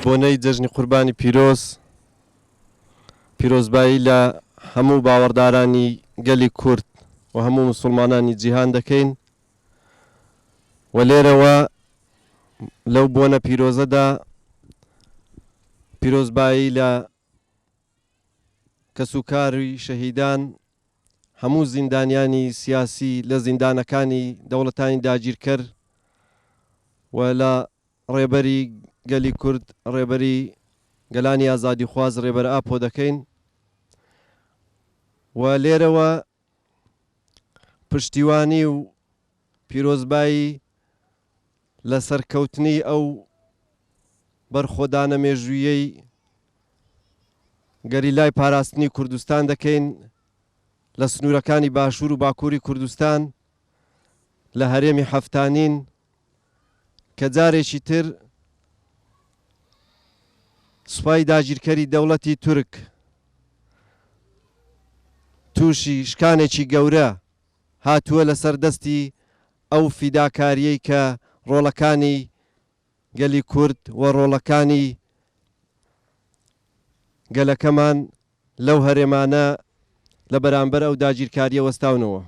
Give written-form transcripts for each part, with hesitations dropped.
بۆنەی جەژنی قوربانی پیرۆزبایی لە هەموو باوەڕدارانی گەلی کورد و هەموو مسلمانانی جیهان دەکەین و لێرەوە لەو بۆنە پیرۆزەدا پیرۆزبایی لە کەسوکاری شەهیدان هەموو زیندانیانی سیاسی لە زیندانەکانی دەوڵەتانی داگیرکەر و لە ڕێبەری گەلی کورد ڕێبەری گەلانی ئازادی خواز ڕێبەر ئاپۆ دەکەین و لێرەوە پشتیوانی و پیرۆزبایی لە سەرکەوتنی ئەو بەرخۆدانە مێژوویەی گەریلای پاراستنی کوردستان دەکەین لە سنوورەکانی باشوور و باکووری کوردستان لە هەرێمی هەفتانین کە جارێکی تر سوپای داگیرکەری دەوڵەتی تورک تووشی شکانێکی گەورە هاتووە لەسەر دەستی ئەو فیداکاریەی کە ڕۆڵەکانی گەلی کورد و ڕۆڵەکانی گەلەکەمان لەو هەرێمانە لە بەرامبەر ئەو داگیرکاریە وەستاونەوە.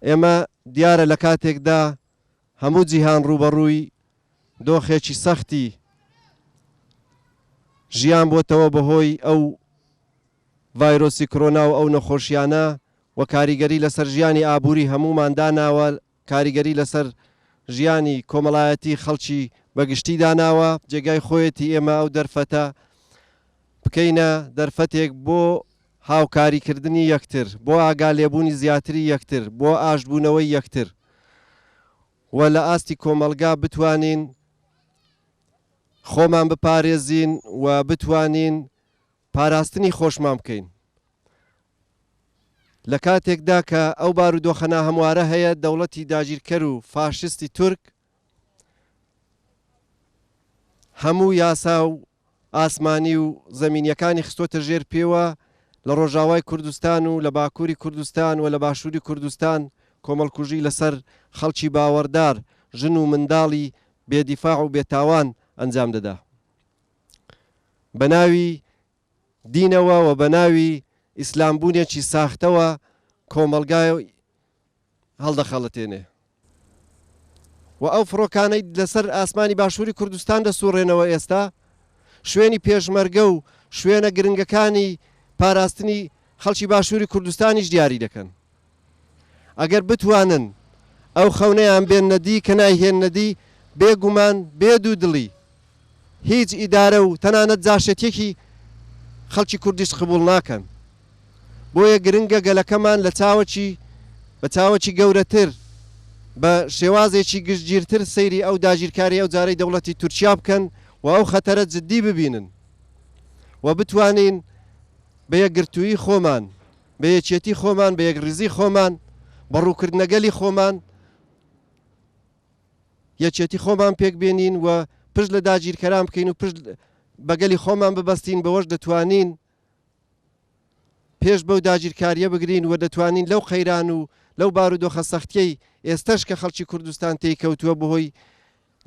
ئێمە دیارە لە کاتێکدا هەموو جیهان ڕوبەڕووی دۆخێکی سەختی ژیان بۆتەوە بەهۆی ئەو ڤایرۆسی کۆرۆنا و ئەو نەخۆشیانە و کاریگەری لەسەر ژیانی ئابووری هەموومان داناوە، کاریگەری لەسەر ژیانی کۆمەڵایەتی خەڵکی بەگشتی داناوە. جێگای خۆیەتی ئێمە ئەو دەرفەتە بکەینە دەرفەتێک بۆ هاوکاریکردنی یەکتر، بۆ ئاگالێبوونی زیاتری یەکتر، بۆ ئاشتبوونەوەی یەکتر و لە ئاستی کۆمەلگا بتوانین خۆمان بپارێزین و بتوانین پاراستنی خۆشمان بکەین. لە کاتێکدا کە ئەو بارودۆخەنە هەموارە هەیە، دەوڵەتی داگیرکەر و فاشستی تورک هەموو یاسا و ئاسمانی و زەمینیەکانی خستۆتە ژێر پێوە لە ڕۆژاوای کوردستان و لە باکووری کوردستان و لە باشووری کوردستان کۆمەڵکوژی لەسەر خەڵکی باوەڕدار، ژن و منداڵی بێدیفاع و بێتاوان ئەنجام دەدا. بە ناوی دینەوە و بە ناوی ئیسلامبوونێکی ساختەوە کۆمەلگای هەڵدەخەڵەتێنێ و ئەو فڕۆکانەی لەسەر ئاسمانی باشووری کوردستان دەسوڕێنەوە ئێستا شوێنی پێشمەرگە و شوێنە گرنگەکانی پاراستنی خەڵکی باشووری کوردستانیش دیاری دەکەن. ئەگەر بتوانن ئەو خەونەیان بێننەدی کە نایهێننەدی، بێگومان بێدوو دڵی هیچ ئیدارە و تەنانەت جاشەتێکی خەڵکی کوردیش قبوڵ ناکەن. بۆیە گرنگە گەلەکەمان بە چاوەکی گەورەتر بە شێوازێکی گشتگیرتر سەیری ئەو داگیرکاری ئەو جارەی دەوڵەتی تورکیا بکەن و ئەو خەتەرە جددی ببینن و بتوانین بە یەکگرتووی خۆمان، بە یەکێتی خۆمان، بە یەکڕیزی خۆمان، بە ڕووکردنەگەلی خۆمان یەکێتی خۆمان پێک بێنین و پشت لە داگیرکەران بکەین و پشت بەگەلی خۆمان ببەستین. بەوەش دەتوانین پێش بەو داگیرکاریە بگرین و دەتوانین لەو قەیران و لەو بارودۆخە سەختیەی ئێستش کە خەڵکی کوردستان تێکەوتووە بەهۆی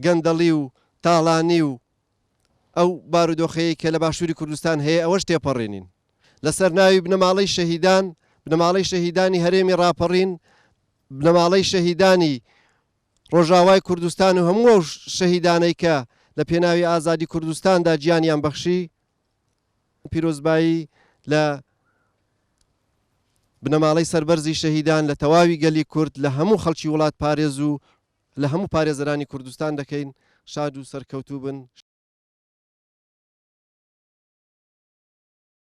گەندەڵی و تاڵانی و ئەو بارودۆخەیە کە لە باشووری کوردستان هەیە ئەوەش تێپەڕێنین. لەسەر ناوی بنەماڵەی شەهیدان، بنەماڵەی شەهیدانی هەرێمی ڕاپەڕین، بنەماڵەی شەهیدانی ڕۆژاوای کوردستان و هەموو ئەو شەهیدانەی کە لە پێناوی ئازادی کوردستاندا گیانیان بەخشی، پیرۆزبایی لە بنەماڵەی سەربەرزی شەهیدان لە تەواوی گەلی کورد لە هەموو خەڵکی وڵات پارێز و لە هەموو پارێزەرانی کوردستان دەکەین. شاد و سەرکەوتوو بن.